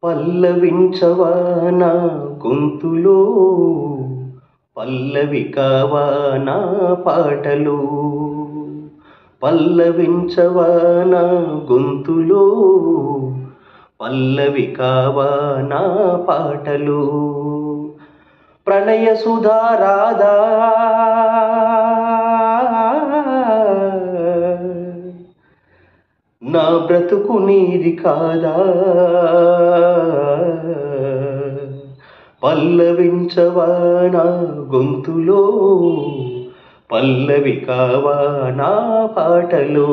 పల్లవించవా నా గొంతులో, పల్లవి కావా నా పాటలు. పల్లవించవా నా గొంతులో, పల్లవి కావా నా పాటలు. ప్రణయ సుధా రాధా, నా బ్రతుకు నీది కాదా. పల్లవించవా నా గొంతులో, పల్లవి కావా నా పాటలు.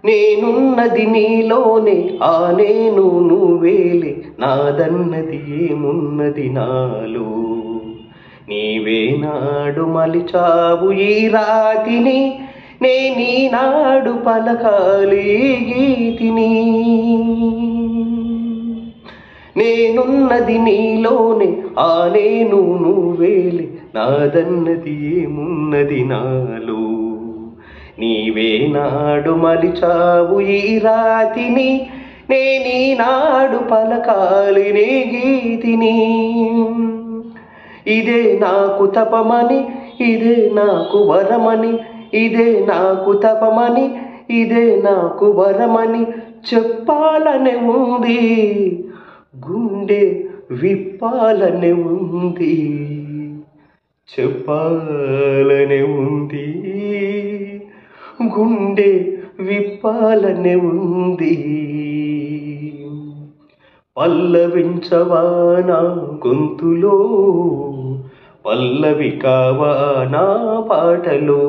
నేనున్నది నీలోనే, ఆ నేను నువ్వేలే, నాదన్నది ఏమున్నది నాలో. నీవే నాడు మలిచావు ఈ రాతిని, నేనీనాడు పలకాలి ఈ గీతిని. నేనున్నది నీలోనే, ఆ నేను నువ్వేలే, నాదన్నది ఏమున్నది నాలో. నీవే నాడు మలిచావు ఈ రాతిని, నేనీనాడు పలకాలి నీ గీతిని. ఇదే నాకు తపమని, ఇదే నాకు వరమని, ఇదే నాకు తపమని, ఇదే నాకు వరమని చెప్పాలనే ఉంది. గుండె విప్పాలనే ఉంది, చెప్పాలనే ఉంది. గుండె విప్పాలనే ఉంది. పల్లవించవా నా గొంతులో, పల్లవి కావా నా పాటలు.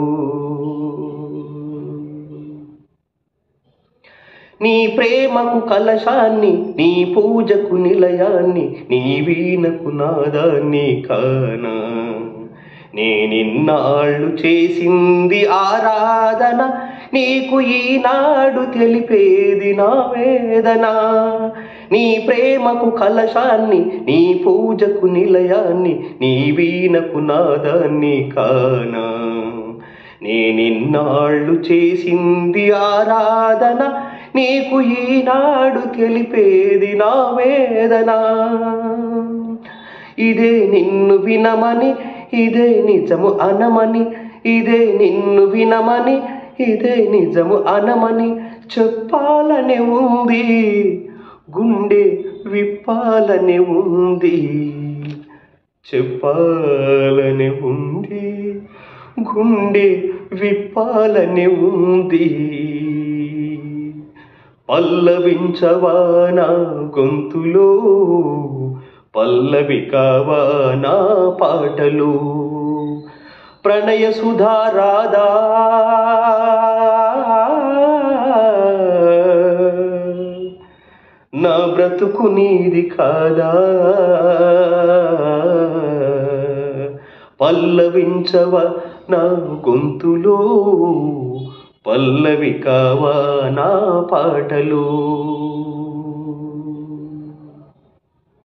నీ ప్రేమకు కలశాన్ని, నీ పూజకు నిలయాన్ని, నీ వీణకు నాదాన్ని కానా. నేనిన్నాళ్ళు చేసింది ఆరాధన, నీకు ఈనాడు తెలిపేది నా వేదన. నీ ప్రేమకు కలశాన్ని, నీ పూజకు నిలయాన్ని, నీ వీణకు నాదాన్ని కానా. నేనిన్నాళ్ళు చేసింది ఆరాధన, నీకు ఈనాడు తెలిపేది నా వేదన. ఇదే నిన్ను వినమని, ఇదే నిజము అనమని, ఇదే నిన్ను వినమని, ఇదే నిజము అనమని చెప్పాలనే ఉంది. గుండె విప్పాలనే ఉంది, చెప్పాలనే ఉంది. గుండె విప్పాలనే ఉంది. పల్లవించవా నా గొంతులో, పల్లవి కావా నా పాటలు. ప్రణయ సుధా రాధా, నా బ్రతుకు నీది కాదా. పల్లవించవా నా గొంతులో, పల్లవి కావా నా పాటలు.